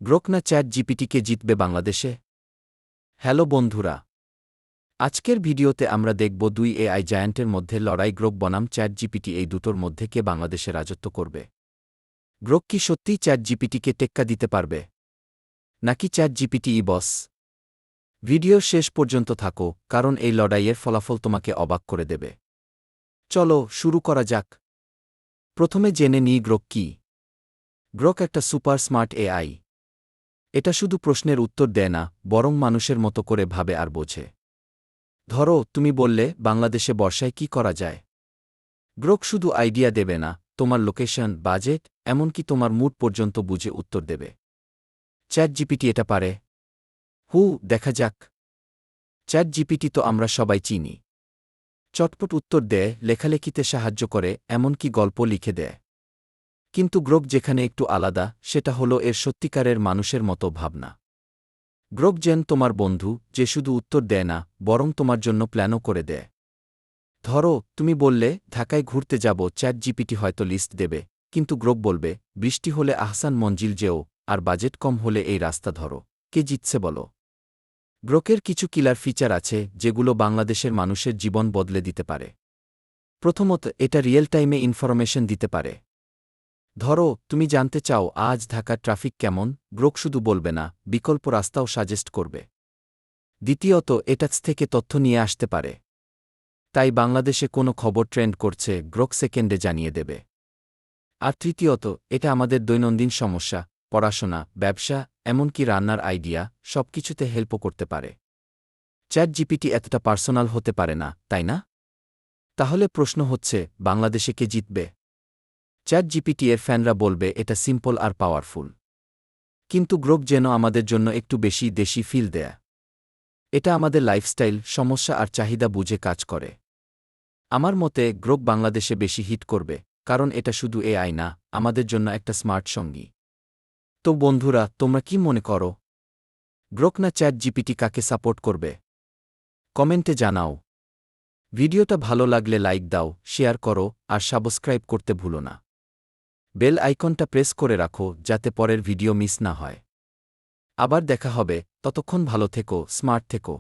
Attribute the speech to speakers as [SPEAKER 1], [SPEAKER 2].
[SPEAKER 1] Grok না chat জিপিটিকে জিতবে বাংলাদেশে? হ্যালো বন্ধুরা, আজকের ভিডিওতে আমরা দেখব দুই এআই জায়ান্টের মধ্যে লড়াই, গ্রোক বনাম চ্যাট জিপিটি। এই দুটোর মধ্যে কে বাংলাদেশে রাজত্ব করবে? গ্রোক কি সত্যিই চ্যাট জিপিটিকে টেক্কা দিতে পারবে, নাকি চ্যাট জিপিটিই বস? ভিডিওর শেষ পর্যন্ত থাকো, কারণ এই লড়াইয়ের ফলাফল তোমাকে অবাক করে দেবে। চলো শুরু করা যাক। প্রথমে জেনে নিই গ্রোক কি। গ্রোক একটা সুপার স্মার্ট এআই। এটা শুধু প্রশ্নের উত্তর দেয় না, বরং মানুষের মতো করে ভাবে আর বোঝে। ধরো, তুমি বললে বাংলাদেশে বর্ষায় কি করা যায়। গ্রোক শুধু আইডিয়া দেবে না, তোমার লোকেশন, বাজেট, এমনকি তোমার মুড পর্যন্ত বুঝে উত্তর দেবে। চ্যাট জিপিটি এটা পারে? দেখা যাক। চ্যাট জিপিটি তো আমরা সবাই চিনি। চটপট উত্তর দেয়, লেখালেখিতে সাহায্য করে, এমনকি গল্প লিখে দেয়। কিন্তু গ্রোক যেখানে একটু আলাদা, সেটা হলো এর সত্যিকারের মানুষের মতো ভাবনা। গ্রোক যেন তোমার বন্ধু, যে শুধু উত্তর দেয় না, বরং তোমার জন্য প্ল্যানও করে দেয়। ধরো, তুমি বললে ঢাকায় ঘুরতে যাব, চ্যাট জিপিটি হয়তো লিস্ট দেবে, কিন্তু গ্রোক বলবে বৃষ্টি হলে আহসান মঞ্জিল যেও, আর বাজেট কম হলে এই রাস্তা ধরো। কে জিতছে বলো? গ্রোকের কিছু কিলার ফিচার আছে যেগুলো বাংলাদেশের মানুষের জীবন বদলে দিতে পারে। প্রথমত, এটা রিয়েল টাইমে ইনফরমেশন দিতে পারে। ধরো, তুমি জানতে চাও আজ ঢাকার ট্রাফিক কেমন, গ্রোক শুধু বলবে না, বিকল্প রাস্তাও সাজেস্ট করবে। দ্বিতীয়ত, এটা থেকে তথ্য নিয়ে আসতে পারে। তাই বাংলাদেশে কোনো খবর ট্রেন্ড করছে, গ্রোক সেকেন্ডে জানিয়ে দেবে। আর তৃতীয়ত, এটা আমাদের দৈনন্দিন সমস্যা, পড়াশোনা, ব্যবসা, এমনকি রান্নার আইডিয়া, সবকিছুতে হেল্পও করতে পারে। চ্যাট জিপিটি এতটা পার্সোনাল হতে পারে না, তাই না? তাহলে প্রশ্ন হচ্ছে, বাংলাদেশে কে জিতবে? চ্যাট জিপিটি এর ফ্যানরা বলবে এটা সিম্পল আর পাওয়ারফুল। কিন্তু গ্রোক যেন আমাদের জন্য একটু বেশি দেশি ফিল দেয়। এটা আমাদের লাইফস্টাইল, সমস্যা আর চাহিদা বুঝে কাজ করে। আমার মতে গ্রোক বাংলাদেশে বেশি হিট করবে, কারণ এটা শুধু এআই না, আমাদের জন্য একটা স্মার্ট সঙ্গী। তো বন্ধুরা, তোমরা কি মনে করো? গ্রোক না চ্যাট জিপিটি কাকে সাপোর্ট করবে? কমেন্টে জানাও। ভিডিওটা ভালো লাগলে লাইক দাও, শেয়ার করো, আর সাবস্ক্রাইব করতে ভুলো না। বেল আইকনটা প্রেস করে রাখো যাতে পরের ভিডিও মিস না হয়। আবার দেখা হবে, ততক্ষণ ভালো থেকো, স্মার্ট থেকো।